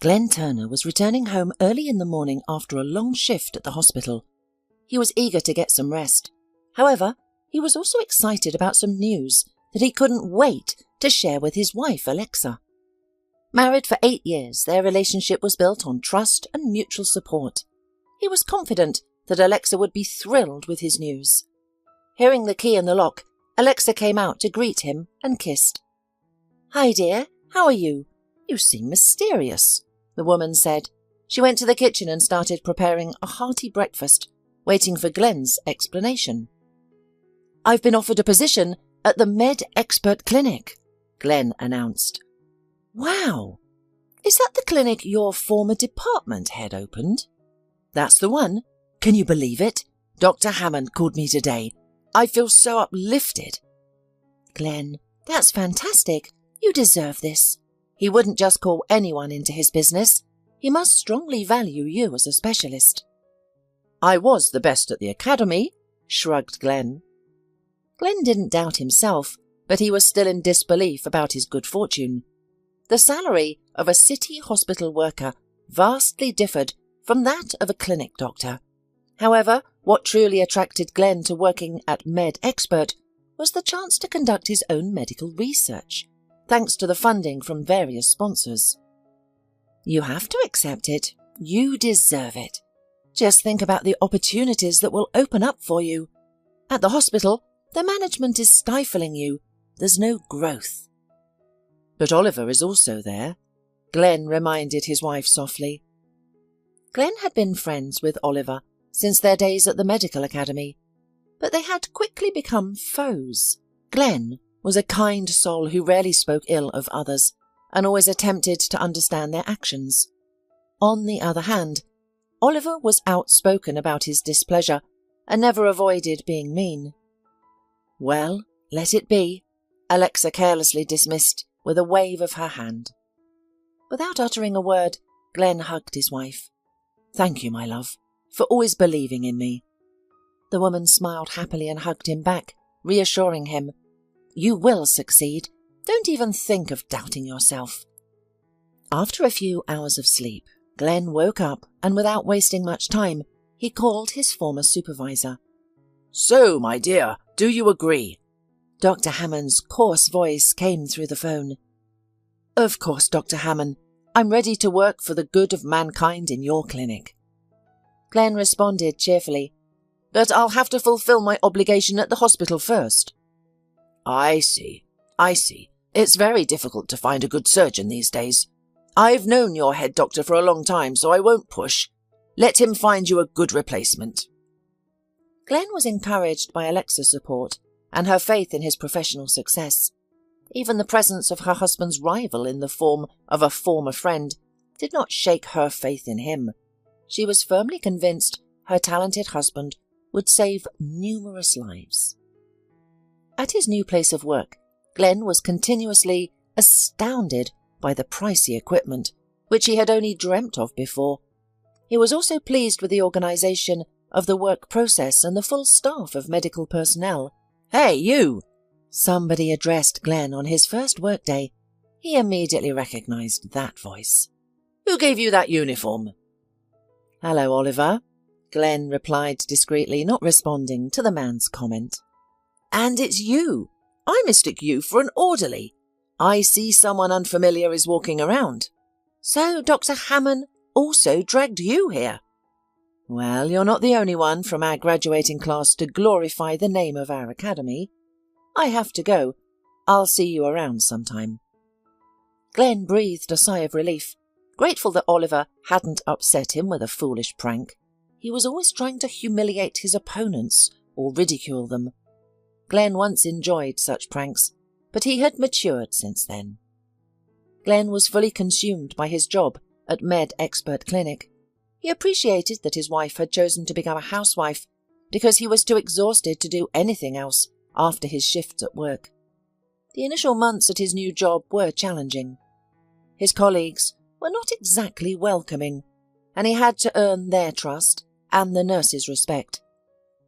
Glenn Turner was returning home early in the morning after a long shift at the hospital. He was eager to get some rest. However, he was also excited about some news that he couldn't wait to share with his wife, Alexa. Married for 8 years, their relationship was built on trust and mutual support. He was confident that Alexa would be thrilled with his news. Hearing the key in the lock, Alexa came out to greet him and kissed. "Hi, dear. How are you? You seem mysterious," the woman said. She went to the kitchen and started preparing a hearty breakfast, waiting for Glenn's explanation. "I've been offered a position at the Med Expert Clinic," Glenn announced. "Wow! Is that the clinic your former department head opened?" "That's the one. Can you believe it? Dr. Hammond called me today. I feel so uplifted." "Glenn, that's fantastic. You deserve this. He wouldn't just call anyone into his business. He must strongly value you as a specialist." "I was the best at the academy," shrugged Glenn. Glenn didn't doubt himself, but he was still in disbelief about his good fortune. The salary of a city hospital worker vastly differed from that of a clinic doctor. However, what truly attracted Glenn to working at Med Expert was the chance to conduct his own medical research, thanks to the funding from various sponsors. "You have to accept it. You deserve it. Just think about the opportunities that will open up for you. At the hospital, the management is stifling you. There's no growth." "But Oliver is also there," Glenn reminded his wife softly. Glenn had been friends with Oliver since their days at the medical academy, but they had quickly become foes. Glenn was a kind soul who rarely spoke ill of others and always attempted to understand their actions. On the other hand, Oliver was outspoken about his displeasure and never avoided being mean. "Well, let it be," Alexa carelessly dismissed with a wave of her hand. Without uttering a word, Glenn hugged his wife. "Thank you, my love, for always believing in me." The woman smiled happily and hugged him back, reassuring him, "You will succeed. Don't even think of doubting yourself." After a few hours of sleep, Glenn woke up and without wasting much time, he called his former supervisor. "So, my dear, do you agree?" Dr. Hammond's coarse voice came through the phone. "Of course, Dr. Hammond. I'm ready to work for the good of mankind in your clinic." Glenn responded cheerfully, "But I'll have to fulfill my obligation at the hospital first." I see. It's very difficult to find a good surgeon these days. I've known your head doctor for a long time, so I won't push. Let him find you a good replacement." Glenn was encouraged by Alexa's support and her faith in his professional success. Even the presence of her husband's rival in the form of a former friend did not shake her faith in him. She was firmly convinced her talented husband would save numerous lives. At his new place of work, Glenn was continuously astounded by the pricey equipment, which he had only dreamt of before. He was also pleased with the organization of the work process and the full staff of medical personnel. "Hey, you!" Somebody addressed Glenn on his first workday. He immediately recognized that voice. "Who gave you that uniform?" "Hello, Oliver," Glenn replied discreetly, not responding to the man's comment. "And it's you. I mistook you for an orderly. I see someone unfamiliar is walking around. So Dr. Hammond also dragged you here." "Well, you're not the only one from our graduating class to glorify the name of our academy. I have to go. I'll see you around sometime." Glenn breathed a sigh of relief, grateful that Oliver hadn't upset him with a foolish prank. He was always trying to humiliate his opponents or ridicule them. Glenn once enjoyed such pranks, but he had matured since then. Glenn was fully consumed by his job at Med Expert Clinic. He appreciated that his wife had chosen to become a housewife because he was too exhausted to do anything else after his shifts at work. The initial months at his new job were challenging. His colleagues were not exactly welcoming, and he had to earn their trust and the nurses' respect.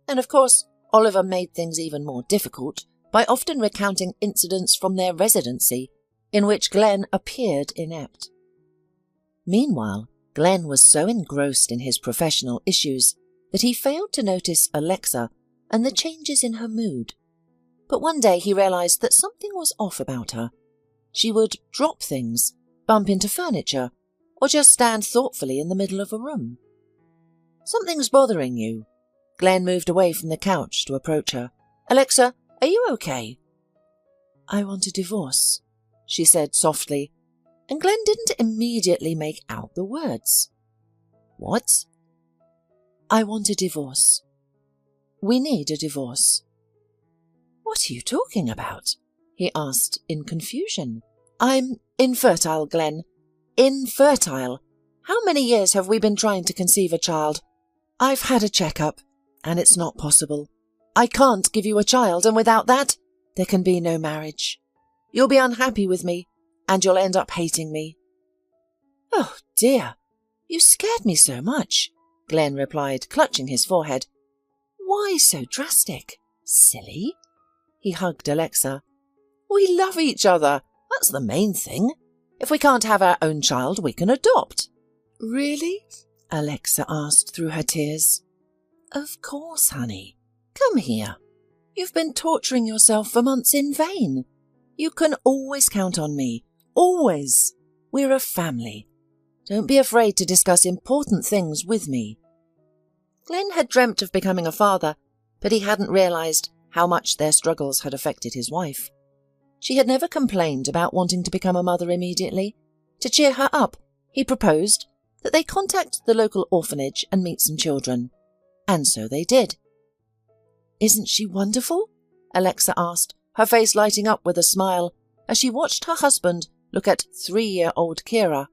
And of course, Oliver made things even more difficult by often recounting incidents from their residency in which Glenn appeared inept. Meanwhile, Glenn was so engrossed in his professional issues that he failed to notice Alexa and the changes in her mood. But one day he realized that something was off about her. She would drop things, bump into furniture, or just stand thoughtfully in the middle of a room. "Something's bothering you." Glenn moved away from the couch to approach her. "Alexa, are you okay?" "I want a divorce," she said softly, and Glenn didn't immediately make out the words. "What?" "I want a divorce. We need a divorce." "What are you talking about?" he asked in confusion. "I'm infertile, Glenn. Infertile. How many years have we been trying to conceive a child? I've had a checkup, and it's not possible. I can't give you a child, and without that, there can be no marriage. You'll be unhappy with me, and you'll end up hating me." "Oh, dear, you scared me so much," Glenn replied, clutching his forehead. "Why so drastic? Silly." He hugged Alexa. "We love each other. That's the main thing. If we can't have our own child, we can adopt." "Really?" Alexa asked through her tears. "Of course, honey. Come here. You've been torturing yourself for months in vain. You can always count on me. Always. We're a family. Don't be afraid to discuss important things with me." Glenn had dreamt of becoming a father, but he hadn't realized how much their struggles had affected his wife. She had never complained about wanting to become a mother immediately. To cheer her up, he proposed that they contact the local orphanage and meet some children. And so they did. "Isn't she wonderful?" Alexa asked, her face lighting up with a smile as she watched her husband look at 3-year-old Kira.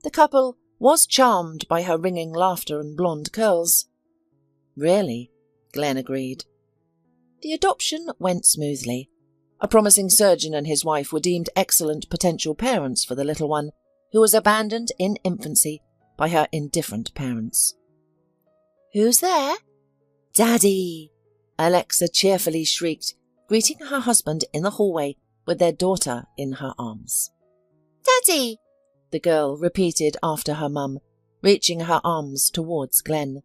The couple was charmed by her ringing laughter and blonde curls. "Really?" Glenn agreed. The adoption went smoothly. A promising surgeon and his wife were deemed excellent potential parents for the little one, who was abandoned in infancy by her indifferent parents. "Who's there?" "Daddy!" Alexa cheerfully shrieked, greeting her husband in the hallway with their daughter in her arms. "Daddy!" the girl repeated after her mum, reaching her arms towards Glenn.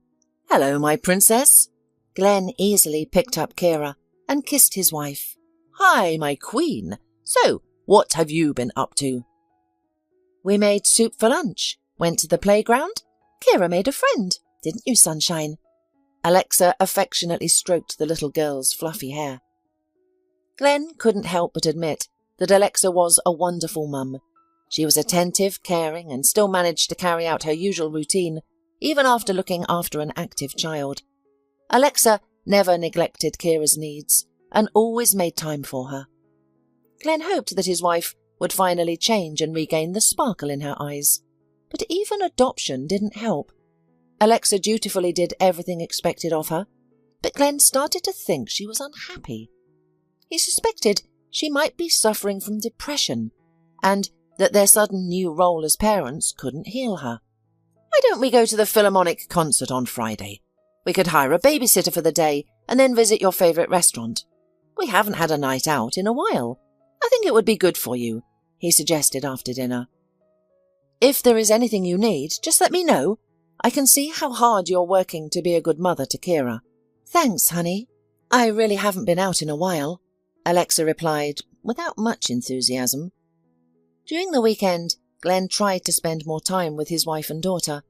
"Hello, my princess." Glenn easily picked up Kira and kissed his wife. "Hi, my queen. So, what have you been up to?" "We made soup for lunch, went to the playground. Kira made a friend, didn't you, sunshine?" Alexa affectionately stroked the little girl's fluffy hair. Glenn couldn't help but admit that Alexa was a wonderful mum. She was attentive, caring, and still managed to carry out her usual routine, even after looking after an active child. Alexa never neglected Kira's needs and always made time for her. Glenn hoped that his wife would finally change and regain the sparkle in her eyes. But even adoption didn't help. Alexa dutifully did everything expected of her, but Glenn started to think she was unhappy. He suspected she might be suffering from depression, and that their sudden new role as parents couldn't heal her. "Why don't we go to the Philharmonic concert on Friday? We could hire a babysitter for the day and then visit your favourite restaurant. We haven't had a night out in a while. I think it would be good for you," he suggested after dinner. "If there is anything you need, just let me know. I can see how hard you're working to be a good mother to Kira." "Thanks, honey. I really haven't been out in a while," Alexa replied, without much enthusiasm. During the weekend, Glenn tried to spend more time with his wife and daughter.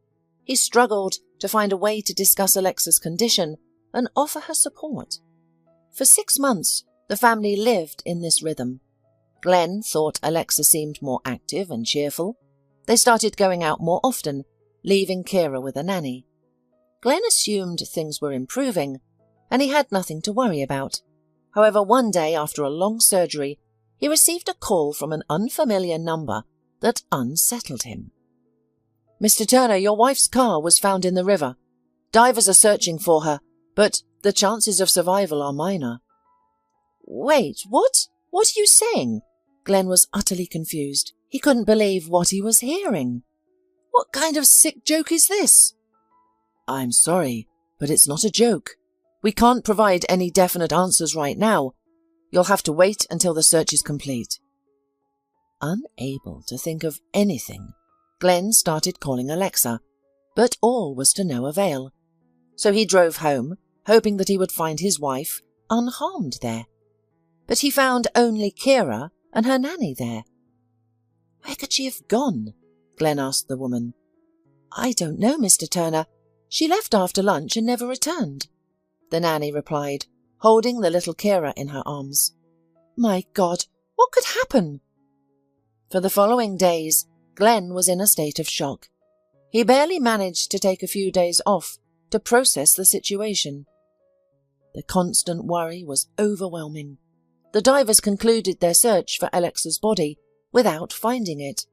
He struggled to find a way to discuss Alexa's condition and offer her support. For 6 months, the family lived in this rhythm. Glenn thought Alexa seemed more active and cheerful. They started going out more often, leaving Kira with a nanny. Glenn assumed things were improving, and he had nothing to worry about. However, one day after a long surgery, he received a call from an unfamiliar number that unsettled him. "Mr. Turner, your wife's car was found in the river. Divers are searching for her, but the chances of survival are minor." "Wait, what? What are you saying?" Glenn was utterly confused. He couldn't believe what he was hearing. "What kind of sick joke is this?" "I'm sorry, but it's not a joke. We can't provide any definite answers right now. You'll have to wait until the search is complete." Unable to think of anything Glenn started calling Alexa, but all was to no avail. So he drove home, hoping that he would find his wife unharmed there. But he found only Kira and her nanny there. "Where could she have gone?" Glenn asked the woman. "I don't know, Mr. Turner. She left after lunch and never returned," the nanny replied, holding the little Kira in her arms. My God, what could happen? For the following days, Glenn was in a state of shock. He barely managed to take a few days off to process the situation. The constant worry was overwhelming. The divers concluded their search for Alexa's body without finding it.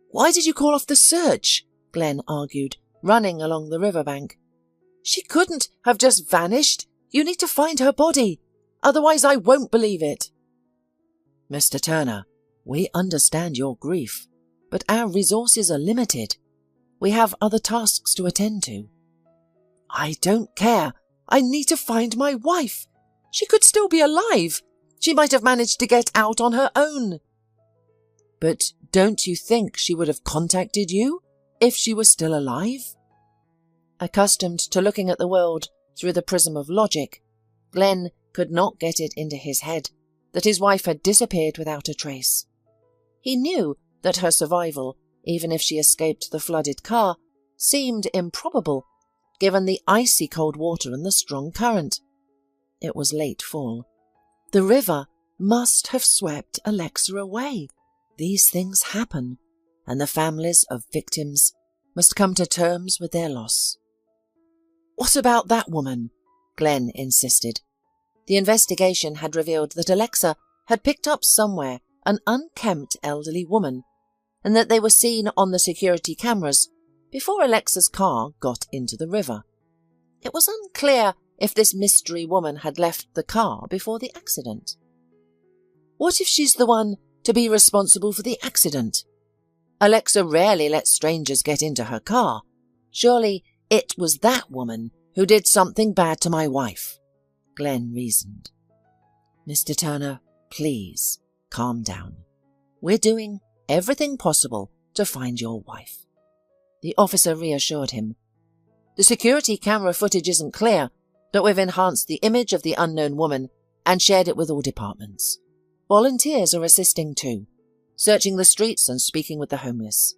"Why did you call off the search?" Glenn argued, running along the riverbank. "She couldn't have just vanished. You need to find her body. Otherwise I won't believe it." "Mr. Turner, we understand your grief, but our resources are limited. We have other tasks to attend to." "I don't care. I need to find my wife. She could still be alive. She might have managed to get out on her own." "But don't you think she would have contacted you if she was still alive?" Accustomed to looking at the world through the prism of logic, Glenn could not get it into his head that his wife had disappeared without a trace. He knew that her survival, even if she escaped the flooded car, seemed improbable, given the icy cold water and the strong current. It was late fall. The river must have swept Alexa away. These things happen, and the families of victims must come to terms with their loss. "What about that woman?" Glenn insisted. The investigation had revealed that Alexa had picked up somewhere an unkempt elderly woman, and that they were seen on the security cameras before Alexa's car got into the river. It was unclear if this mystery woman had left the car before the accident. What if she's the one to be responsible for the accident? Alexa rarely lets strangers get into her car. Surely it was that woman who did something bad to my wife, Glenn reasoned. "Mr. Turner, please calm down. We're doing everything possible to find your wife," the officer reassured him. "The security camera footage isn't clear, but we've enhanced the image of the unknown woman and shared it with all departments. Volunteers are assisting too, searching the streets and speaking with the homeless."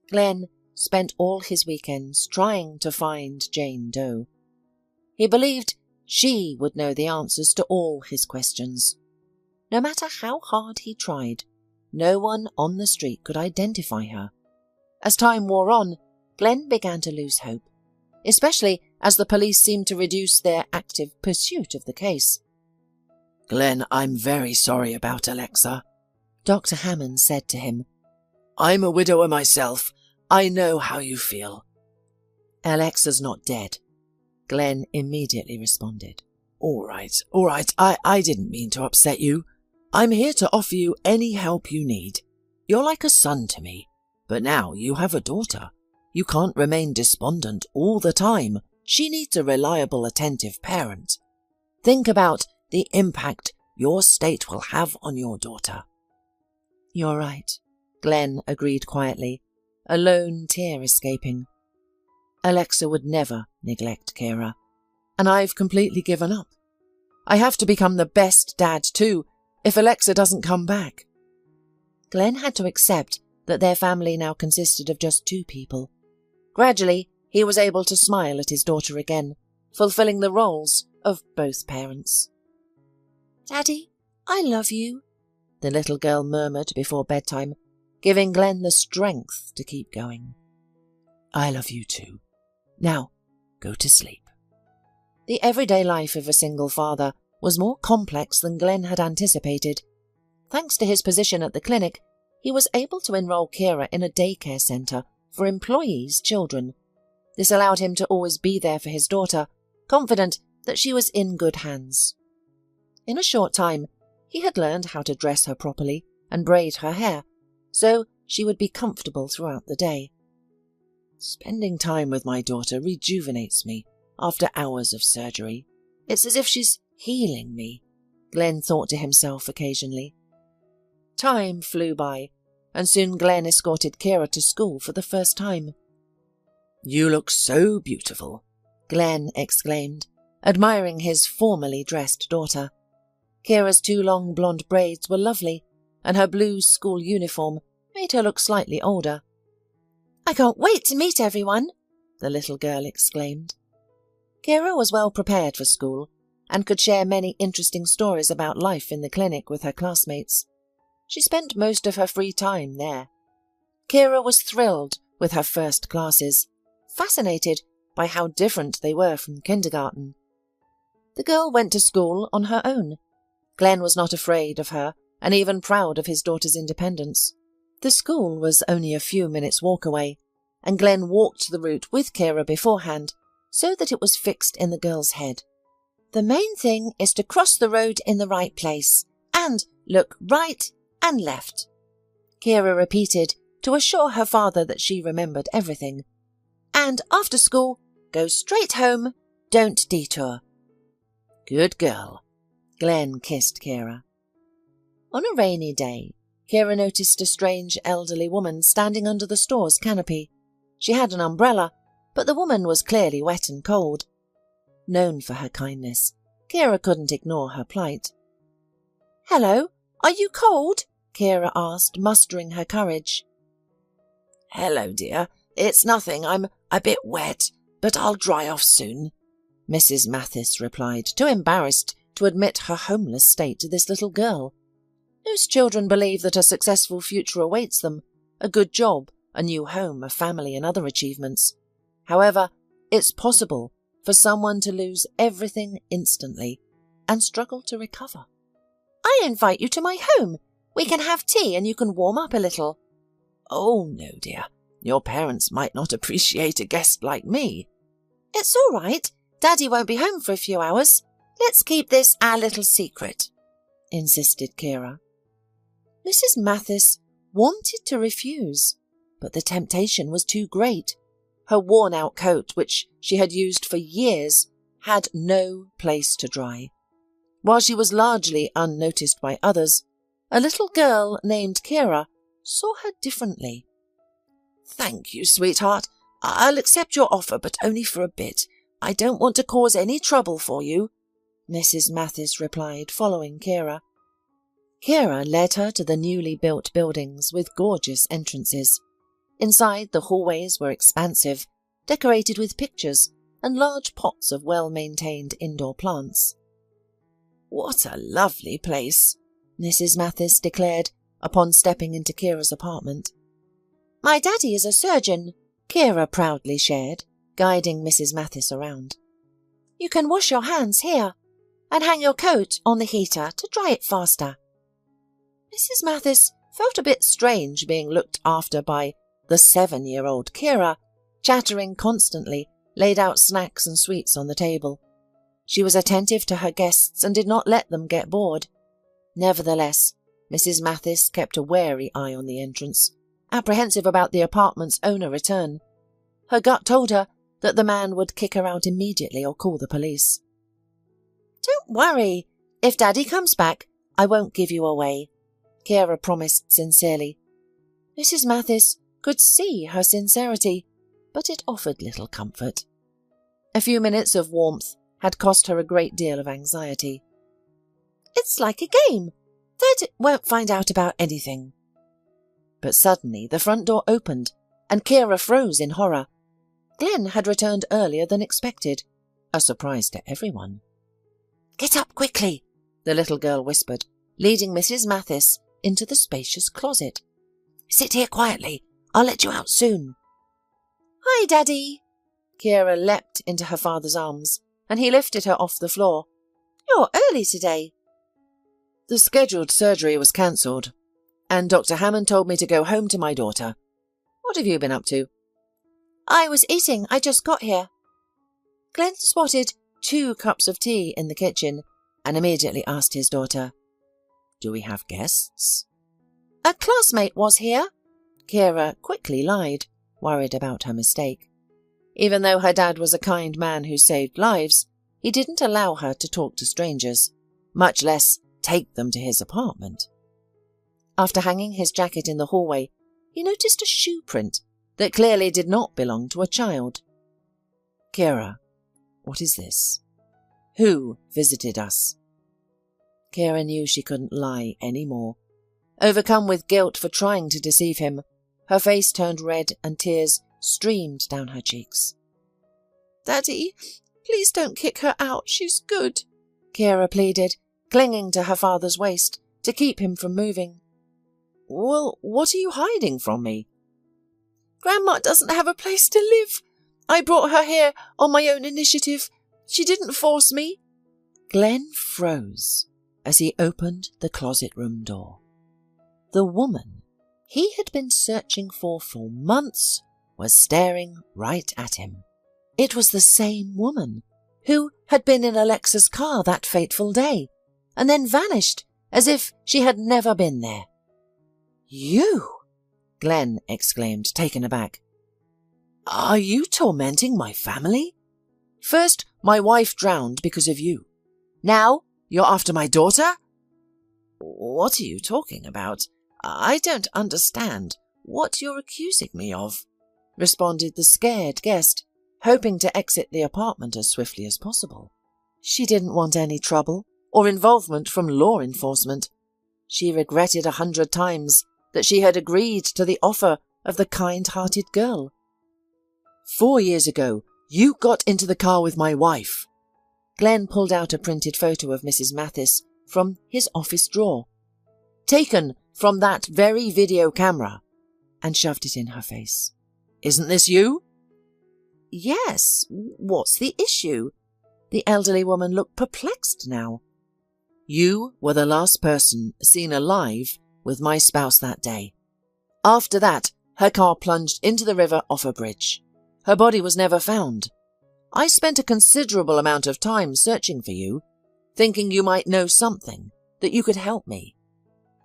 Glenn spent all his weekends trying to find Jane Doe. He believed she would know the answers to all his questions. No matter how hard he tried, no one on the street could identify her. As time wore on, Glenn began to lose hope, especially as the police seemed to reduce their active pursuit of the case. "Glenn, I'm very sorry about Alexa," Dr. Hammond said to him. "I'm a widower myself. I know how you feel." "Alexa's not dead," Glenn immediately responded. All right. I didn't mean to upset you. I'm here to offer you any help you need. You're like a son to me, but now you have a daughter. You can't remain despondent all the time. She needs a reliable, attentive parent. Think about the impact your state will have on your daughter." "You're right," Glenn agreed quietly, a lone tear escaping. "Alexa would never neglect Kira, and I've completely given up. I have to become the best dad too, if Alexa doesn't come back." Glenn had to accept that their family now consisted of just 2 people. Gradually, he was able to smile at his daughter again, fulfilling the roles of both parents. "Daddy, I love you," the little girl murmured before bedtime, giving Glenn the strength to keep going. "I love you too. Now, go to sleep." The everyday life of a single father was more complex than Glenn had anticipated. Thanks to his position at the clinic, he was able to enroll Kira in a daycare centre for employees' children. This allowed him to always be there for his daughter, confident that she was in good hands. In a short time, he had learned how to dress her properly and braid her hair, so she would be comfortable throughout the day. "Spending time with my daughter rejuvenates me after hours of surgery. It's as if she's healing me," Glenn thought to himself occasionally. Time flew by, and soon Glenn escorted Kira to school for the first time. "You look so beautiful," Glenn exclaimed, admiring his formally dressed daughter. Kira's 2 long blonde braids were lovely, and her blue school uniform made her look slightly older. "I can't wait to meet everyone," the little girl exclaimed. Kira was well prepared for school and could share many interesting stories about life in the clinic with her classmates. She spent most of her free time there. Kira was thrilled with her first classes, fascinated by how different they were from kindergarten. The girl went to school on her own. Glenn was not afraid of her and even proud of his daughter's independence. The school was only a few minutes' walk away, and Glenn walked the route with Kira beforehand so that it was fixed in the girl's head. "The main thing is to cross the road in the right place and look right and left," Kira repeated to assure her father that she remembered everything. "And after school, go straight home, don't detour." "Good girl." Glenn kissed Kira. On a rainy day, Kira noticed a strange elderly woman standing under the store's canopy. She had an umbrella, but the woman was clearly wet and cold. Known for her kindness, Kira couldn't ignore her plight. "Hello, are you cold?" Kira asked, mustering her courage. "Hello, dear. It's nothing. I'm a bit wet, but I'll dry off soon," Mrs. Mathis replied, too embarrassed to admit her homeless state to this little girl. Most children believe that a successful future awaits them, a good job, a new home, a family, and other achievements. However, it's possible for someone to lose everything instantly and struggle to recover. "I invite you to my home. We can have tea and you can warm up a little." "Oh, no, dear. Your parents might not appreciate a guest like me." "It's all right. Daddy won't be home for a few hours. Let's keep this our little secret," insisted Kira. Mrs. Mathis wanted to refuse, but the temptation was too great. Her worn-out coat, which she had used for years, had no place to dry. While she was largely unnoticed by others, a little girl named Kira saw her differently. "Thank you, sweetheart. I'll accept your offer, but only for a bit. I don't want to cause any trouble for you," Mrs. Mathis replied, following Kira. Kira led her to the newly built buildings with gorgeous entrances. Inside, the hallways were expansive, decorated with pictures and large pots of well-maintained indoor plants. "What a lovely place," Mrs. Mathis declared upon stepping into Kira's apartment. "My daddy is a surgeon," Kira proudly shared, guiding Mrs. Mathis around. "You can wash your hands here and hang your coat on the heater to dry it faster." Mrs. Mathis felt a bit strange being looked after by the 7-year-old Kira, chattering constantly, laid out snacks and sweets on the table. She was attentive to her guests and did not let them get bored. Nevertheless, Mrs. Mathis kept a wary eye on the entrance, apprehensive about the apartment's owner return. Her gut told her that the man would kick her out immediately or call the police. "Don't worry. If Daddy comes back, I won't give you away," Kira promised sincerely. Mrs. Mathis could see her sincerity, but it offered little comfort. A few minutes of warmth had cost her a great deal of anxiety. "It's like a game. Dad won't find out about anything." But suddenly the front door opened, and Kira froze in horror. Glenn had returned earlier than expected, a surprise to everyone. "Get up quickly," the little girl whispered, leading Mrs. Mathis into the spacious closet. "Sit here quietly. I'll let you out soon." "Hi, Daddy." Kira leapt into her father's arms, and he lifted her off the floor. "You're early today." "The scheduled surgery was cancelled, and Dr. Hammond told me to go home to my daughter. What have you been up to?" "I was eating. I just got here." Glenn spotted 2 cups of tea in the kitchen and immediately asked his daughter, "Do we have guests?" "A classmate was here." Kira quickly lied, worried about her mistake. Even though her dad was a kind man who saved lives, he didn't allow her to talk to strangers, much less take them to his apartment. After hanging his jacket in the hallway, he noticed a shoe print that clearly did not belong to a child. "Kira, what is this? Who visited us?" Kira knew she couldn't lie any more. Overcome with guilt for trying to deceive him, her face turned red and tears streamed down her cheeks. "Daddy, please don't kick her out, she's good," Kira pleaded, clinging to her father's waist to keep him from moving. "Well, what are you hiding from me?" "Grandma doesn't have a place to live. I brought her here on my own initiative. She didn't force me." Glenn froze as he opened the closet room door. The woman he had been searching for months was staring right at him. It was the same woman who had been in Alexa's car that fateful day and then vanished as if she had never been there. "You!" Glenn exclaimed, taken aback. "Are you tormenting my family? First, my wife drowned because of you. Now, you're after my daughter?" "What are you talking about? I don't understand what you're accusing me of," responded the scared guest, hoping to exit the apartment as swiftly as possible. She didn't want any trouble or involvement from law enforcement. She regretted 100 times that she had agreed to the offer of the kind-hearted girl. "4 years ago, you got into the car with my wife." Glenn pulled out a printed photo of Mrs. Mathis from his office drawer, taken from that very video camera, and shoved it in her face. "Isn't this you?" "Yes, what's the issue?" The elderly woman looked perplexed now. "You were the last person seen alive with my spouse that day. After that, her car plunged into the river off a bridge. Her body was never found. I spent a considerable amount of time searching for you, thinking you might know something, that you could help me.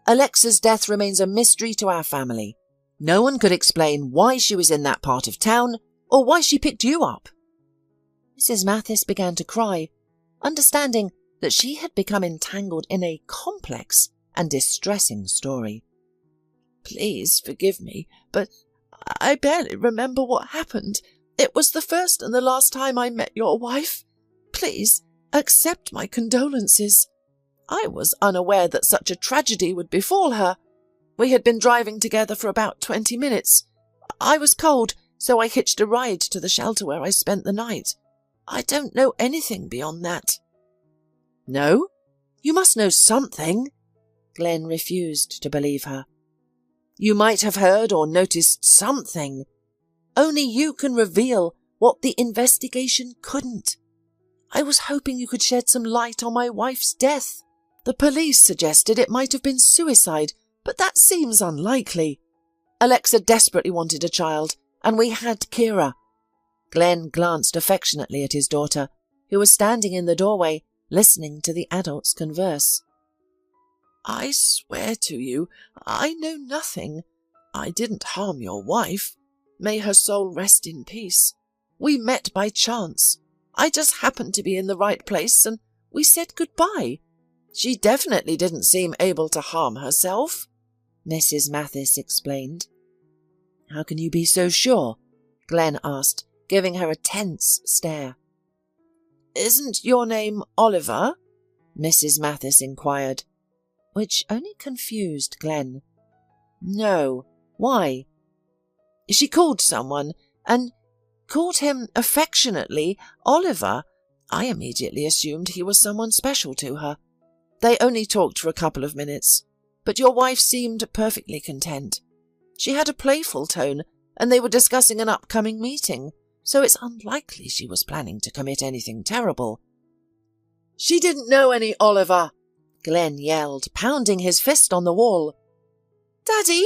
Alexa's death remains a mystery to our family. No one could explain why she was in that part of town or why she picked you up." Mrs. Mathis began to cry, understanding that she had become entangled in a complex and distressing story. "Please forgive me, but I barely remember what happened. It was the first and the last time I met your wife. Please accept my condolences. I was unaware that such a tragedy would befall her. We had been driving together for about 20 minutes. I was cold, so I hitched a ride to the shelter where I spent the night. I don't know anything beyond that." "No? You must know something." Glenn refused to believe her. "You might have heard or noticed something. Only you can reveal what the investigation couldn't. I was hoping you could shed some light on my wife's death. The police suggested it might have been suicide, but that seems unlikely. Alexa desperately wanted a child, and we had Kira." Glenn glanced affectionately at his daughter, who was standing in the doorway, listening to the adults converse. "I swear to you, I know nothing. I didn't harm your wife. May her soul rest in peace. We met by chance. I just happened to be in the right place, and we said goodbye. She definitely didn't seem able to harm herself," Mrs. Mathis explained. "How can you be so sure?" Glenn asked, giving her a tense stare. "Isn't your name Oliver?" Mrs. Mathis inquired, which only confused Glenn. "No. Why?" "She called someone, and called him affectionately Oliver. I immediately assumed he was someone special to her. They only talked for a couple of minutes, but your wife seemed perfectly content. She had a playful tone, and they were discussing an upcoming meeting, so it's unlikely she was planning to commit anything terrible." "She didn't know any Oliver!" Glenn yelled, pounding his fist on the wall. "Daddy!"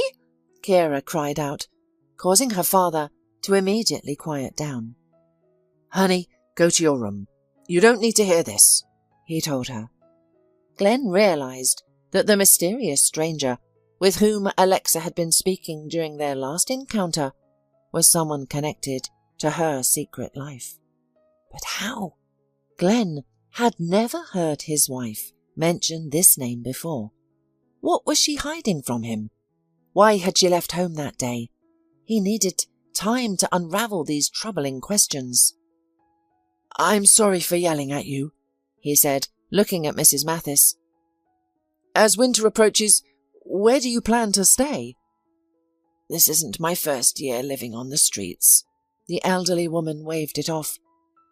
Kira cried out, causing her father to immediately quiet down. "Honey, go to your room. You don't need to hear this," he told her. Glenn realized that the mysterious stranger with whom Alexa had been speaking during their last encounter was someone connected to her secret life. But how? Glenn had never heard his wife mention this name before. What was she hiding from him? Why had she left home that day? He needed time to unravel these troubling questions. "I'm sorry for yelling at you," he said, looking at Mrs. Mathis. "As winter approaches, where do you plan to stay?" "This isn't my first year living on the streets." The elderly woman waved it off.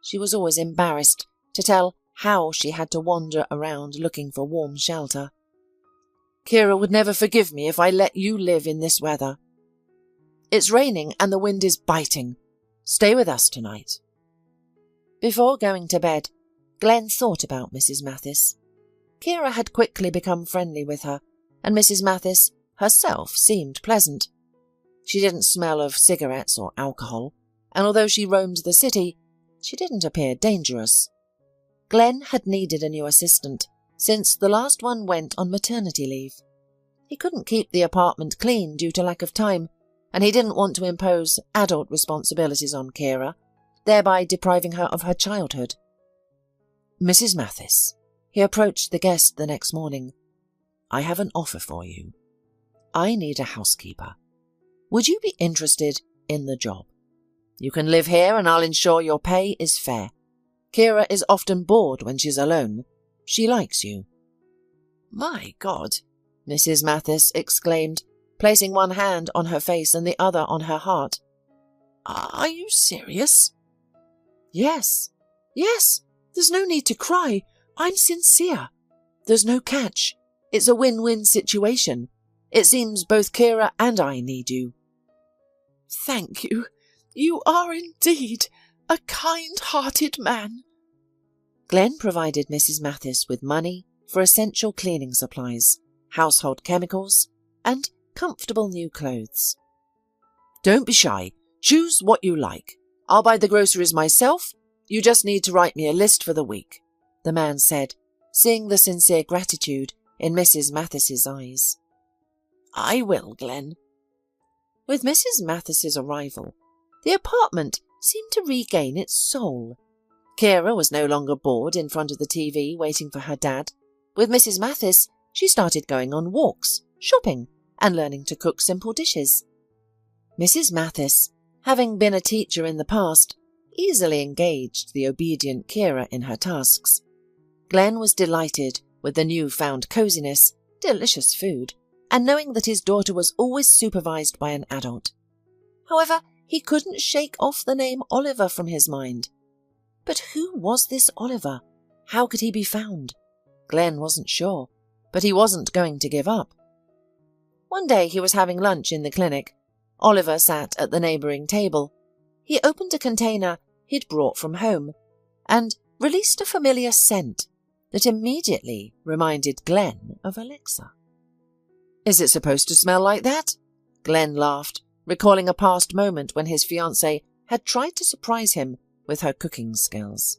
She was always embarrassed to tell how she had to wander around looking for warm shelter. "Kira would never forgive me if I let you live in this weather. It's raining and the wind is biting. Stay with us tonight." Before going to bed, Glenn thought about Mrs. Mathis. Kira had quickly become friendly with her, and Mrs. Mathis herself seemed pleasant. She didn't smell of cigarettes or alcohol, and although she roamed the city, she didn't appear dangerous. Glenn had needed a new assistant since the last one went on maternity leave. He couldn't keep the apartment clean due to lack of time, and he didn't want to impose adult responsibilities on Kira, thereby depriving her of her childhood. "Mrs. Mathis," he approached the guest the next morning, "I have an offer for you. I need a housekeeper. Would you be interested in the job? You can live here and I'll ensure your pay is fair. Kira is often bored when she's alone. She likes you." "My God," Mrs. Mathis exclaimed, placing one hand on her face and the other on her heart. "Are you serious?" Yes. There's no need to cry. I'm sincere. There's no catch. It's a win-win situation. It seems both Kira and I need you." "Thank you. You are indeed a kind-hearted man." Glenn provided Mrs. Mathis with money for essential cleaning supplies, household chemicals, and comfortable new clothes. "Don't be shy. Choose what you like. I'll buy the groceries myself. You just need to write me a list for the week," the man said, seeing the sincere gratitude in Mrs. Mathis's eyes. "I will, Glenn." With Mrs. Mathis's arrival, the apartment seemed to regain its soul. Kira was no longer bored in front of the TV waiting for her dad. With Mrs. Mathis, she started going on walks, shopping, and learning to cook simple dishes. Mrs. Mathis, having been a teacher in the past, easily engaged the obedient Kira in her tasks. Glenn was delighted with the newfound coziness, delicious food, and knowing that his daughter was always supervised by an adult. However, he couldn't shake off the name Oliver from his mind. But who was this Oliver? How could he be found? Glenn wasn't sure, but he wasn't going to give up. One day he was having lunch in the clinic. Oliver sat at the neighbouring table. He opened a container he'd brought from home and released a familiar scent that immediately reminded Glenn of Alexa. "Is it supposed to smell like that?" Glenn laughed, recalling a past moment when his fiancée had tried to surprise him with her cooking skills.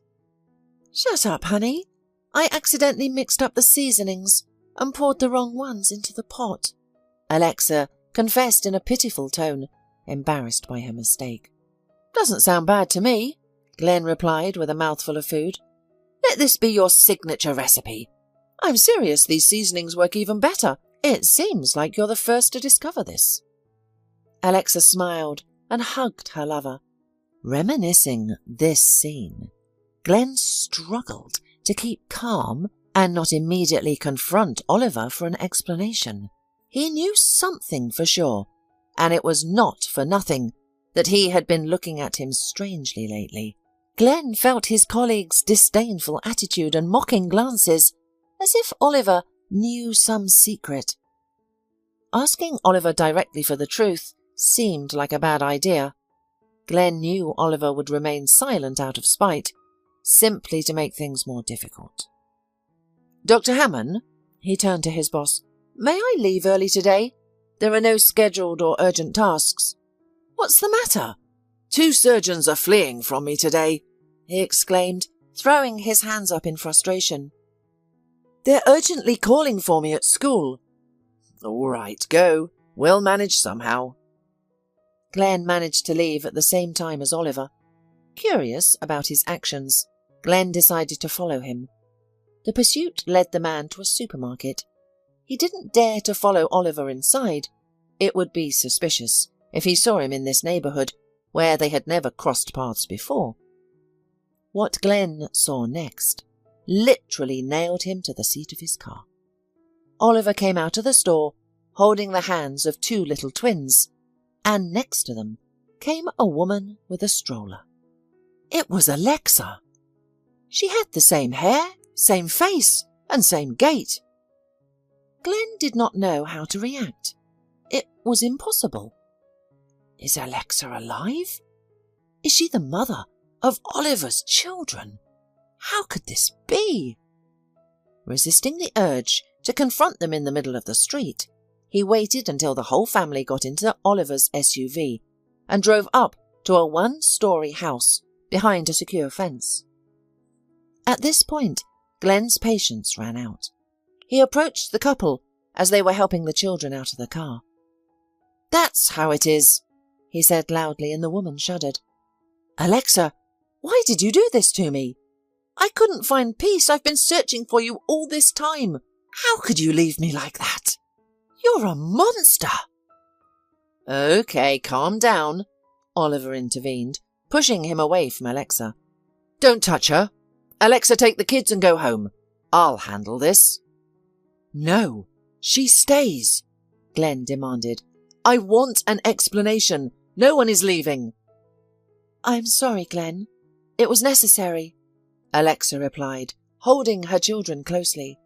"Shut up, honey. I accidentally mixed up the seasonings and poured the wrong ones into the pot," Alexa confessed in a pitiful tone, embarrassed by her mistake. "Doesn't sound bad to me," Glenn replied with a mouthful of food. "Let this be your signature recipe. I'm serious, these seasonings work even better. It seems like you're the first to discover this." Alexa smiled and hugged her lover. Reminiscing this scene, Glenn struggled to keep calm and not immediately confront Oliver for an explanation. He knew something for sure, and it was not for nothing that he had been looking at him strangely lately. Glenn felt his colleague's disdainful attitude and mocking glances, as if Oliver knew some secret. Asking Oliver directly for the truth seemed like a bad idea. Glenn knew Oliver would remain silent out of spite, simply to make things more difficult. "Dr. Hammond," he turned to his boss, "may I leave early today? There are no scheduled or urgent tasks." "What's the matter?" "Two surgeons are fleeing from me today," he exclaimed, throwing his hands up in frustration. "They're urgently calling for me at school." "All right, go. We'll manage somehow." Glenn managed to leave at the same time as Oliver. Curious about his actions, Glenn decided to follow him. The pursuit led the man to a supermarket. He didn't dare to follow Oliver inside. It would be suspicious if he saw him in this neighbourhood where they had never crossed paths before. What Glenn saw next literally nailed him to the seat of his car. Oliver came out of the store holding the hands of two little twins, and next to them came a woman with a stroller. It was Alexa. She had the same hair, same face, and same gait. Glenn did not know how to react. It was impossible. Is Alexa alive? Is she the mother of Oliver's children? How could this be? Resisting the urge to confront them in the middle of the street, he waited until the whole family got into Oliver's SUV and drove up to a one-story house behind a secure fence. At this point, Glenn's patience ran out. He approached the couple as they were helping the children out of the car. "That's how it is," he said loudly, and the woman shuddered. "Alexa, why did you do this to me? I couldn't find peace. I've been searching for you all this time. How could you leave me like that? You're a monster." "Okay, calm down," Oliver intervened, pushing him away from Alexa. "Don't touch her. Alexa, take the kids and go home. I'll handle this." "No, she stays," Glenn demanded. "I want an explanation. No one is leaving." "I'm sorry, Glenn. It was necessary," Alexa replied, holding her children closely.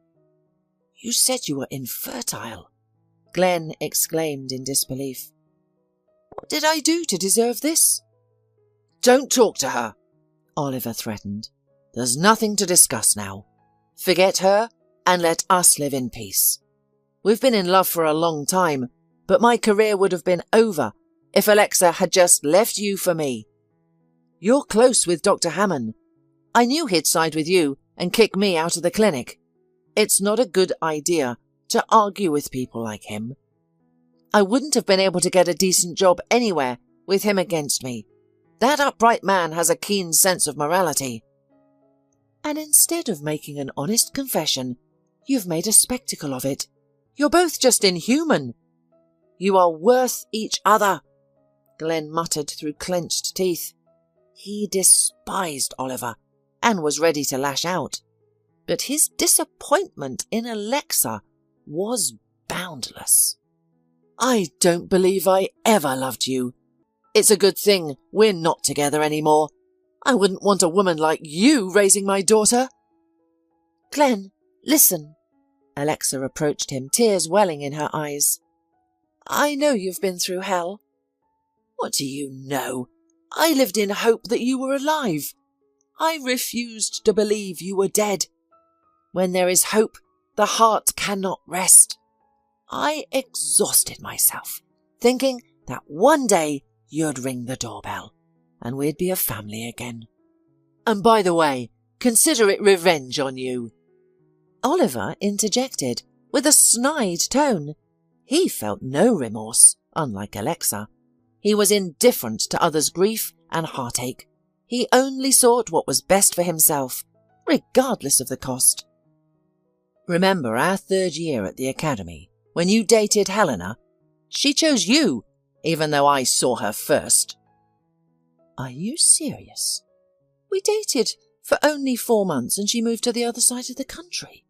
"You said you were infertile," Glenn exclaimed in disbelief. "What did I do to deserve this?" "Don't talk to her," Oliver threatened. "There's nothing to discuss now. Forget her and let us live in peace. We've been in love for a long time, but my career would have been over if Alexa had just left you for me. You're close with Dr. Hammond. I knew he'd side with you and kick me out of the clinic. It's not a good idea to argue with people like him. I wouldn't have been able to get a decent job anywhere with him against me. That upright man has a keen sense of morality. And instead of making an honest confession, you've made a spectacle of it. You're both just inhuman. You are worth each other," Glenn muttered through clenched teeth. He despised Oliver and was ready to lash out, but his disappointment in Alexa was boundless. "I don't believe I ever loved you. It's a good thing we're not together anymore. I wouldn't want a woman like you raising my daughter." "Glenn, listen." Alexa approached him, tears welling in her eyes. "I know you've been through hell." "What do you know? I lived in hope that you were alive. I refused to believe you were dead. When there is hope, the heart cannot rest. I exhausted myself, thinking that one day you'd ring the doorbell and we'd be a family again. And by the way, consider it revenge on you." Oliver interjected with a snide tone. He felt no remorse, unlike Alexa. He was indifferent to others' grief and heartache. He only sought what was best for himself, regardless of the cost. "Remember our third year at the academy, when you dated Helena? She chose you, even though I saw her first." "Are you serious? We dated for only 4 months and she moved to the other side of the country."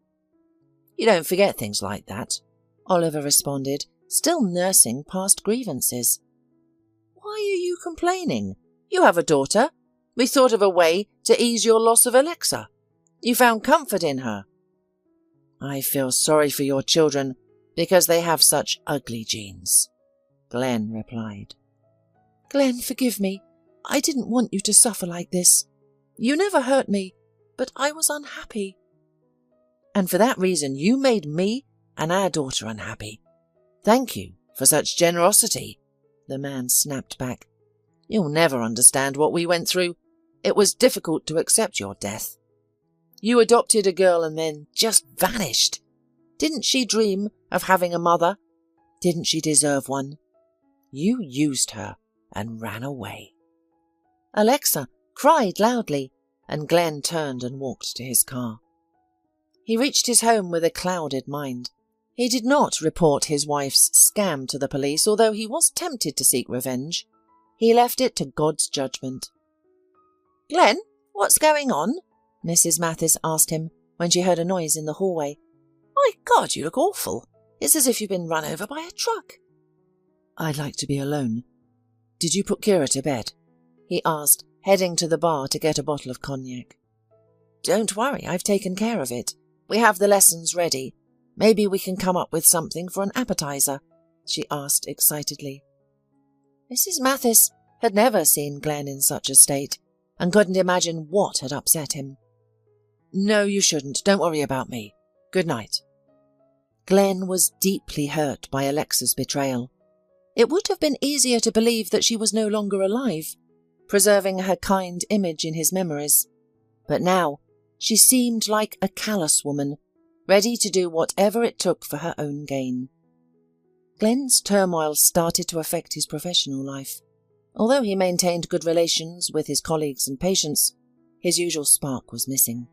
"You don't forget things like that," Oliver responded, still nursing past grievances. "Why are you complaining? You have a daughter. We thought of a way to ease your loss of Alexa. You found comfort in her." "I feel sorry for your children because they have such ugly genes," Glenn replied. "Glenn, forgive me. I didn't want you to suffer like this. You never hurt me, but I was unhappy." "And for that reason you made me and our daughter unhappy. Thank you for such generosity," the man snapped back. "You'll never understand what we went through. It was difficult to accept your death. You adopted a girl and then just vanished. Didn't she dream of having a mother? Didn't she deserve one? You used her and ran away." Alexa cried loudly, and Glenn turned and walked to his car. He reached his home with a clouded mind. He did not report his wife's scam to the police, although he was tempted to seek revenge. He left it to God's judgment. "Glenn, what's going on?" Mrs. Mathis asked him when she heard a noise in the hallway. "My God, you look awful. It's as if you've been run over by a truck." "I'd like to be alone. Did you put Kira to bed?" he asked, heading to the bar to get a bottle of cognac. "Don't worry, I've taken care of it. We have the lessons ready. Maybe we can come up with something for an appetizer," she asked excitedly. Mrs. Mathis had never seen Glenn in such a state and couldn't imagine what had upset him. "No, you shouldn't. Don't worry about me. Good night." Glenn was deeply hurt by Alexa's betrayal. It would have been easier to believe that she was no longer alive, preserving her kind image in his memories. But now she seemed like a callous woman, ready to do whatever it took for her own gain. Glenn's turmoil started to affect his professional life. Although he maintained good relations with his colleagues and patients, his usual spark was missing.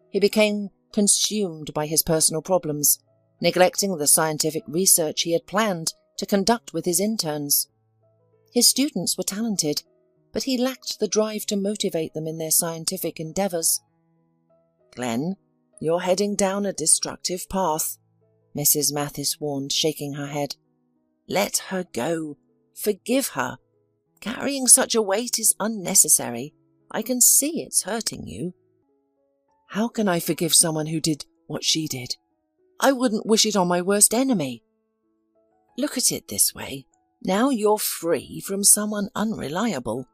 He became consumed by his personal problems, neglecting the scientific research he had planned to conduct with his interns. His students were talented, but he lacked the drive to motivate them in their scientific endeavours. "Glenn, you're heading down a destructive path," Mrs. Mathis warned, shaking her head. "Let her go. Forgive her. Carrying such a weight is unnecessary. I can see it's hurting you." "How can I forgive someone who did what she did? I wouldn't wish it on my worst enemy." "Look at it this way. Now you're free from someone unreliable.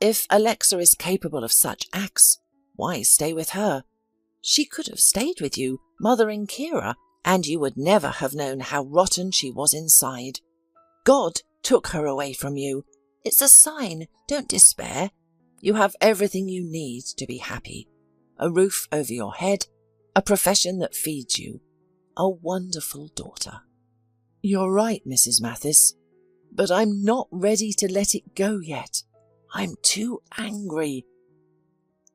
If Alexa is capable of such acts, why stay with her? She could have stayed with you, mothering Kira, and you would never have known how rotten she was inside. God took her away from you. It's a sign. Don't despair. You have everything you need to be happy. A roof over your head, a profession that feeds you, a wonderful daughter." "You're right, Mrs. Mathis, but I'm not ready to let it go yet. I'm too angry.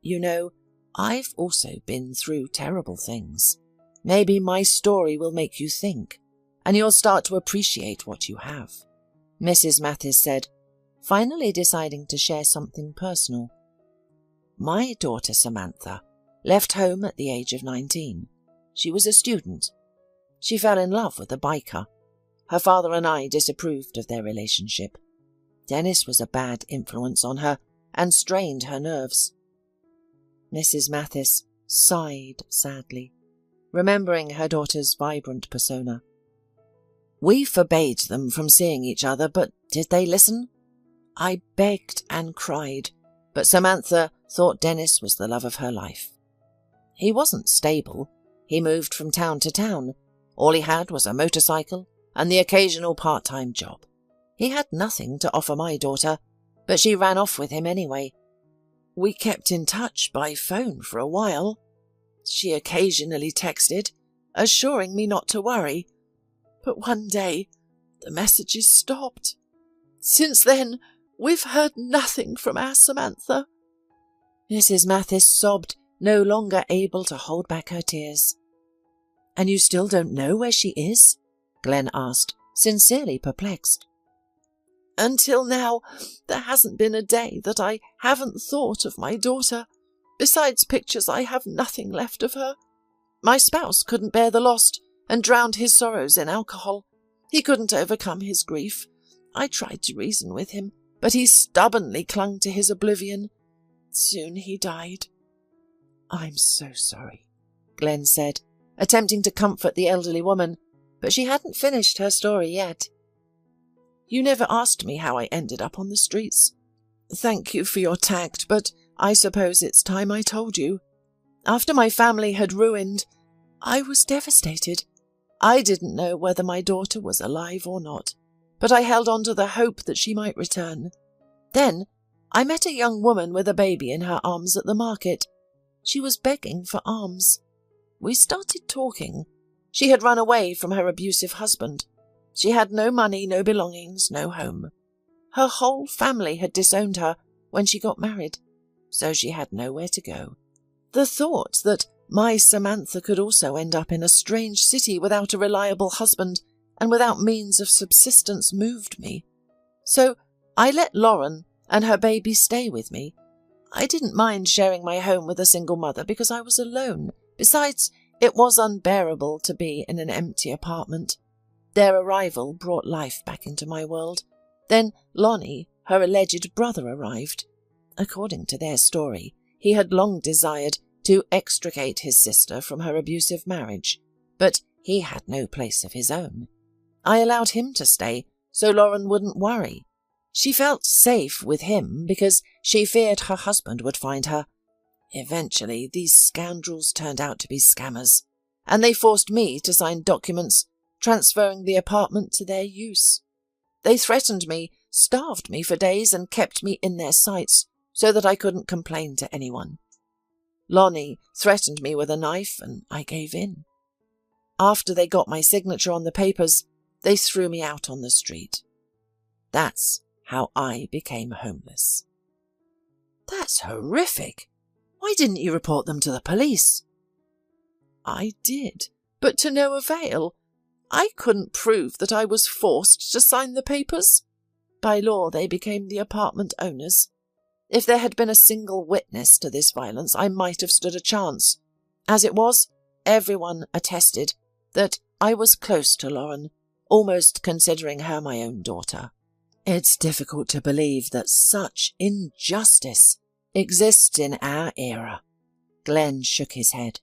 You know, I've also been through terrible things. Maybe my story will make you think, and you'll start to appreciate what you have," Mrs. Mathis said, finally deciding to share something personal. "My daughter Samantha left home at the age of 19. She was a student. She fell in love with a biker. Her father and I disapproved of their relationship. Dennis was a bad influence on her and strained her nerves." Mrs. Mathis sighed sadly, remembering her daughter's vibrant persona. "We forbade them from seeing each other, but did they listen? I begged and cried, but Samantha thought Dennis was the love of her life. He wasn't stable. He moved from town to town. All he had was a motorcycle and the occasional part-time job. He had nothing to offer my daughter, but she ran off with him anyway. We kept in touch by phone for a while. She occasionally texted, assuring me not to worry. But one day, the messages stopped. Since then, we've heard nothing from our Samantha." Mrs. Mathis sobbed, no longer able to hold back her tears. "And you still don't know where she is?" Glenn asked, sincerely perplexed. "Until now, there hasn't been a day that I haven't thought of my daughter. Besides pictures, I have nothing left of her. My spouse couldn't bear the loss and drowned his sorrows in alcohol. He couldn't overcome his grief. I tried to reason with him, but he stubbornly clung to his oblivion. Soon he died." "I'm so sorry," Glenn said, attempting to comfort the elderly woman, but she hadn't finished her story yet. "You never asked me how I ended up on the streets. Thank you for your tact, but I suppose it's time I told you. After my family had ruined, I was devastated. I didn't know whether my daughter was alive or not, but I held on to the hope that she might return. Then I met a young woman with a baby in her arms at the market. She was begging for alms. We started talking. She had run away from her abusive husband. She had no money, no belongings, no home. Her whole family had disowned her when she got married, so she had nowhere to go. The thought that My Samantha could also end up in a strange city without a reliable husband and without means of subsistence moved me. So I let Lauren and her baby stay with me. I didn't mind sharing my home with a single mother because I was alone. Besides, it was unbearable to be in an empty apartment. Their arrival brought life back into my world. Then Lonnie, her alleged brother, arrived. According to their story, he had long desired to extricate his sister from her abusive marriage, but he had no place of his own. I allowed him to stay so Lauren wouldn't worry. She felt safe with him because she feared her husband would find her. Eventually, these scoundrels turned out to be scammers, and they forced me to sign documents transferring the apartment to their use. They threatened me, starved me for days, and kept me in their sights so that I couldn't complain to anyone. Lonnie threatened me with a knife, and I gave in. After they got my signature on the papers, they threw me out on the street. That's how I became homeless. That's horrific. Why didn't you report them to the police? I did, but to no avail. I couldn't prove that I was forced to sign the papers. By law, they became the apartment owners. If there had been a single witness to this violence, I might have stood a chance. As it was, everyone attested that I was close to Lauren, almost considering her my own daughter. It's difficult to believe that such injustice exists in our era. Glenn shook his head.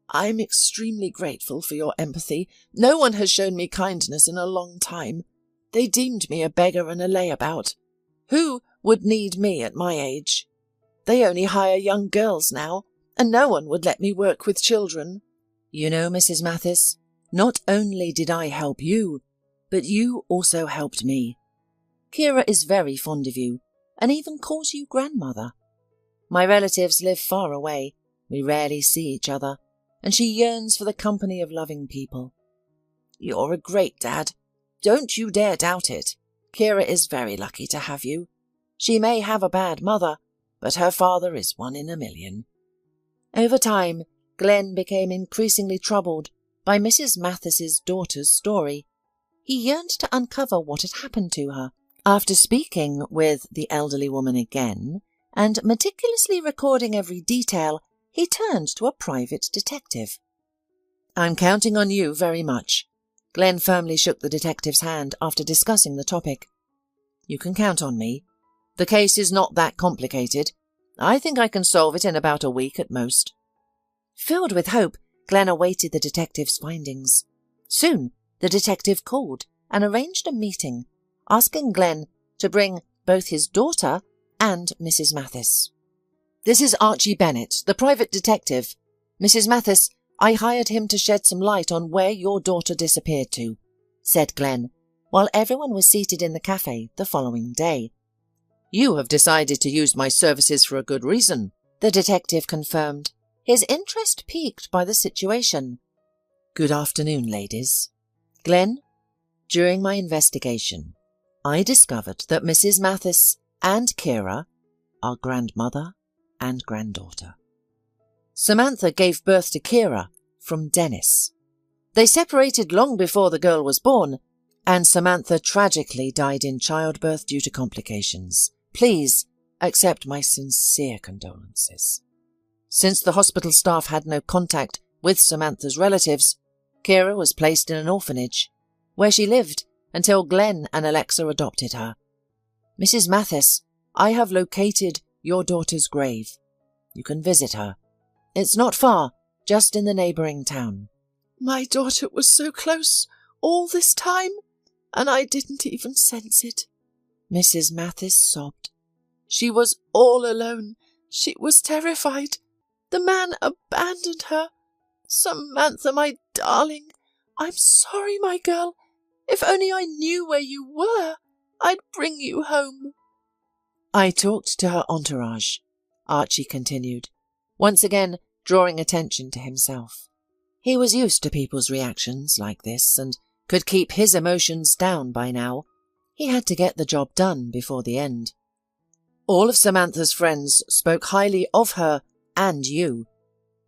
I'm extremely grateful for your empathy. No one has shown me kindness in a long time. They deemed me a beggar and a layabout. Who would need me at my age? They only hire young girls now, and no one would let me work with children. You know, Mrs. Mathis, not only did I help you, but you also helped me. Kira is very fond of you, and even calls you grandmother. My relatives live far away. We rarely see each other, and she yearns for the company of loving people. You're a great dad. Don't you dare doubt it. Kira is very lucky to have you. She may have a bad mother, but her father is one in a million. Over time, Glenn became increasingly troubled by Mrs. Mathis's daughter's story. He yearned to uncover what had happened to her. After speaking with the elderly woman again, and meticulously recording every detail, he turned to a private detective. I'm counting on you very much. Glenn firmly shook the detective's hand after discussing the topic. You can count on me. The case is not that complicated. I think I can solve it in about a week at most. Filled with hope, Glenn awaited the detective's findings. Soon, the detective called and arranged a meeting, asking Glenn to bring both his daughter and Mrs. Mathis. This is Archie Bennett, the private detective. Mrs. Mathis, I hired him to shed some light on where your daughter disappeared to, said Glenn, while everyone was seated in the cafe the following day. You have decided to use my services for a good reason, the detective confirmed, his interest piqued by the situation. Good afternoon, ladies. Glenn, during my investigation, I discovered that Mrs. Mathis and Kira are grandmother and granddaughter. Samantha gave birth to Kira from Dennis. They separated long before the girl was born, and Samantha tragically died in childbirth due to complications. Please accept my sincere condolences. Since the hospital staff had no contact with Samantha's relatives, Kira was placed in an orphanage, where she lived until Glenn and Alexa adopted her. Mrs. Mathis, I have located your daughter's grave. You can visit her. It's not far, just in the neighbouring town. My daughter was so close all this time, and I didn't even sense it. Mrs. Mathis sobbed. She was all alone. She was terrified. The man abandoned her. Samantha, my darling, I'm sorry, my girl. If only I knew where you were, I'd bring you home. I talked to her entourage, Archie continued, once again drawing attention to himself. He was used to people's reactions like this and could keep his emotions down by now. He had to get the job done before the end. All of Samantha's friends spoke highly of her and you.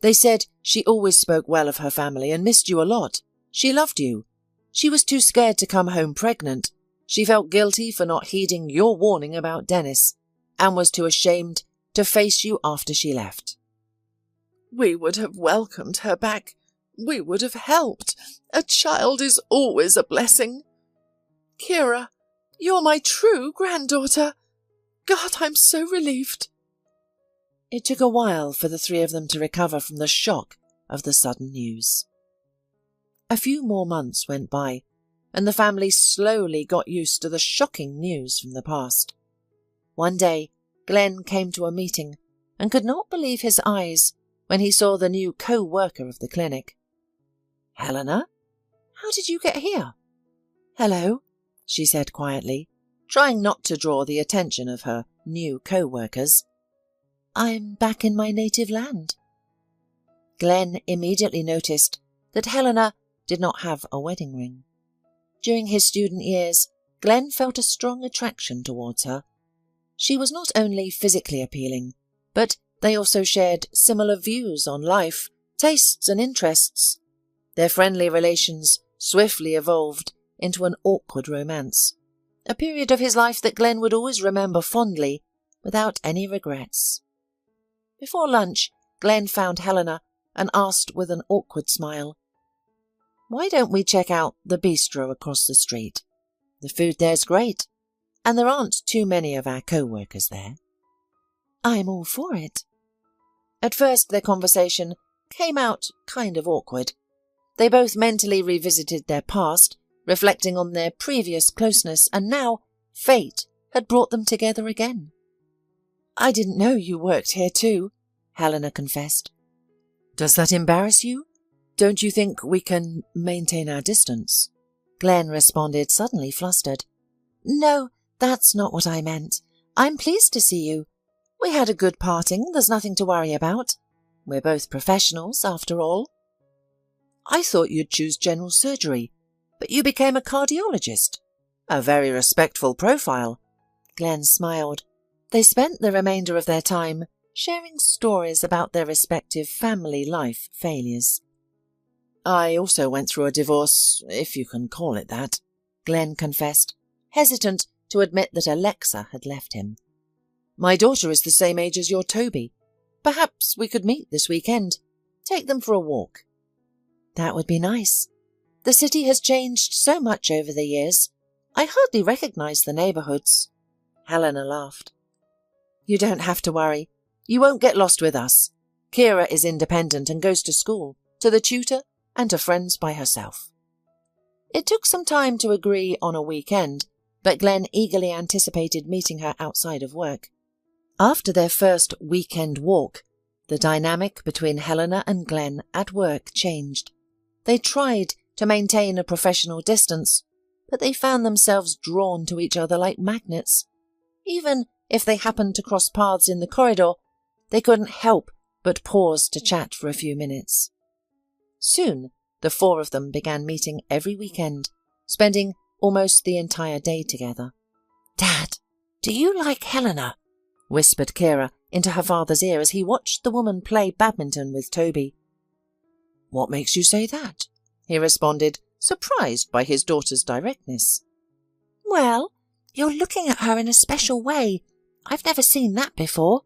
They said she always spoke well of her family and missed you a lot. She loved you. She was too scared to come home pregnant. She felt guilty for not heeding your warning about Dennis and was too ashamed to face you after she left. We would have welcomed her back. We would have helped. A child is always a blessing. Kira, you're my true granddaughter. God, I'm so relieved. It took a while for the three of them to recover from the shock of the sudden news. A few more months went by, and the family slowly got used to the shocking news from the past. One day, Glenn came to a meeting and could not believe his eyes when he saw the new co-worker of the clinic. "Helena, how did you get here?" "Hello," she said quietly, trying not to draw the attention of her new co-workers. "I'm back in my native land." Glenn immediately noticed that Helena did not have a wedding ring. During his student years, Glenn felt a strong attraction towards her. She was not only physically appealing, but they also shared similar views on life, tastes and interests. Their friendly relations swiftly evolved into an awkward romance, a period of his life that Glenn would always remember fondly, without any regrets. Before lunch, Glenn found Helena and asked with an awkward smile, "Why don't we check out the bistro across the street? The food there's great, and there aren't too many of our co-workers there." "I'm all for it." At first their conversation came out kind of awkward. They both mentally revisited their past, reflecting on their previous closeness, and now fate had brought them together again. "I didn't know you worked here too," Helena confessed. "Does that embarrass you? Don't you think we can maintain our distance?" Glenn responded, suddenly flustered. "No, that's not what I meant. I'm pleased to see you. We had a good parting, there's nothing to worry about. We're both professionals, after all." "I thought you'd choose general surgery, but you became a cardiologist. A very respectful profile." Glenn smiled. They spent the remainder of their time sharing stories about their respective family life failures. "I also went through a divorce, if you can call it that," Glenn confessed, hesitant to admit that Alexa had left him. "My daughter is the same age as your Toby. Perhaps we could meet this weekend. Take them for a walk." "That would be nice. The city has changed so much over the years. I hardly recognize the neighborhoods." Helena laughed. "You don't have to worry. You won't get lost with us. Kira is independent and goes to school, to the tutor, and to friends by herself." It took some time to agree on a weekend, but Glenn eagerly anticipated meeting her outside of work. After their first weekend walk, the dynamic between Helena and Glenn at work changed. They tried to maintain a professional distance, but they found themselves drawn to each other like magnets. Even if they happened to cross paths in the corridor, they couldn't help but pause to chat for a few minutes. Soon, the four of them began meeting every weekend, spending almost the entire day together. "Dad, do you like Helena?" whispered Kira into her father's ear as he watched the woman play badminton with Toby. "What makes you say that?" he responded, surprised by his daughter's directness. "Well, you're looking at her in a special way. I've never seen that before."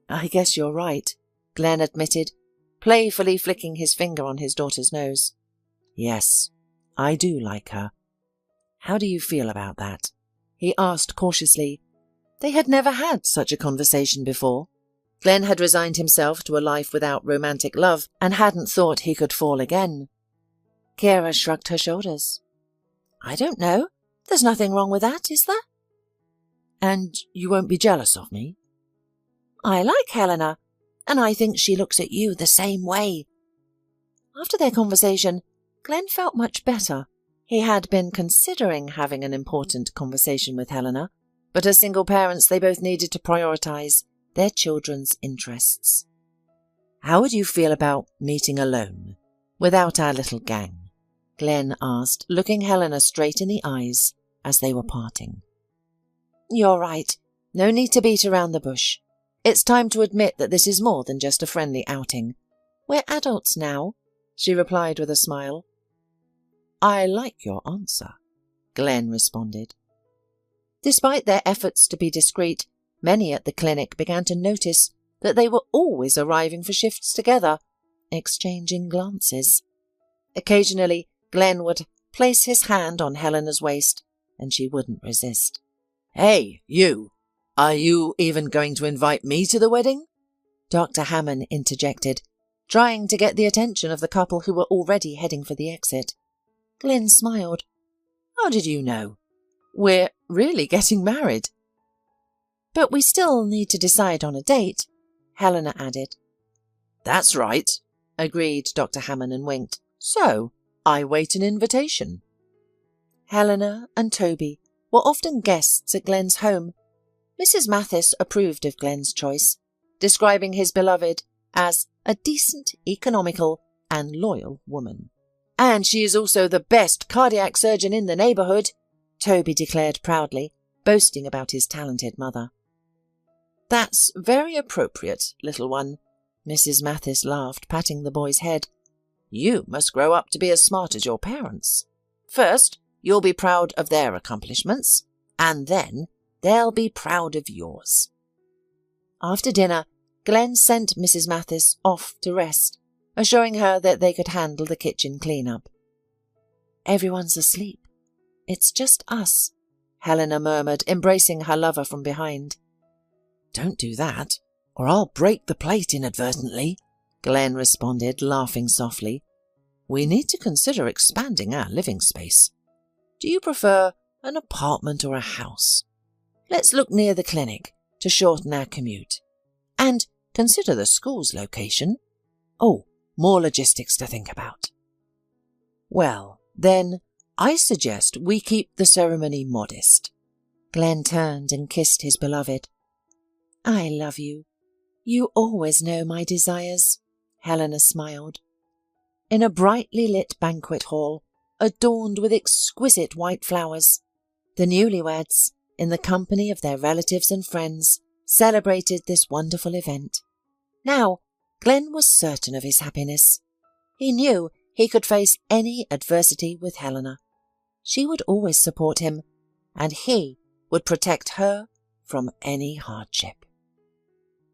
"I guess you're right," Glenn admitted, playfully flicking his finger on his daughter's nose. "Yes, I do like her. How do you feel about that?" he asked cautiously. They had never had such a conversation before. Glenn had resigned himself to a life without romantic love and hadn't thought he could fall again. Kira shrugged her shoulders. "I don't know. There's nothing wrong with that, is there?" "And you won't be jealous of me?" "I like Helena, and I think she looks at you the same way." After their conversation, Glenn felt much better. He had been considering having an important conversation with Helena, but as single parents they both needed to prioritize their children's interests. "How would you feel about meeting alone, without our little gang?" Glenn asked, looking Helena straight in the eyes as they were parting. "You're right. No need to beat around the bush. It's time to admit that this is more than just a friendly outing. We're adults now, she replied with a smile. I like your answer, Glenn responded. Despite their efforts to be discreet, many at the clinic began to notice that they were always arriving for shifts together, exchanging glances. Occasionally, Glenn would place his hand on Helena's waist, and she wouldn't resist. Hey, you! Are you even going to invite me to the wedding? Dr. Hammond interjected, trying to get the attention of the couple who were already heading for the exit. Glenn smiled. How did you know? We're really getting married. But we still need to decide on a date, Helena added. That's right, agreed Dr. Hammond and winked. So, I wait an invitation. Helena and Toby were often guests at Glenn's home. Mrs. Mathis approved of Glenn's choice, describing his beloved as a decent, economical and loyal woman. And she is also the best cardiac surgeon in the neighbourhood, Toby declared proudly, boasting about his talented mother. That's very appropriate, little one, Mrs. Mathis laughed, patting the boy's head. You must grow up to be as smart as your parents. First, you'll be proud of their accomplishments, and then they'll be proud of yours. After dinner, Glenn sent Mrs. Mathis off to rest, assuring her that they could handle the kitchen clean-up. Everyone's asleep. It's just us, Helena murmured, embracing her lover from behind. Don't do that, or I'll break the plate inadvertently, Glenn responded, laughing softly. We need to consider expanding our living space. Do you prefer an apartment or a house? Let's look near the clinic to shorten our commute. And consider the school's location. Oh, more logistics to think about. Well, then, I suggest we keep the ceremony modest. Glenn turned and kissed his beloved. I love you. You always know my desires, Helena smiled. In a brightly lit banquet hall, adorned with exquisite white flowers, the newlyweds, in the company of their relatives and friends, celebrated this wonderful event. Now, Glenn was certain of his happiness. He knew he could face any adversity with Helena. She would always support him, and he would protect her from any hardship.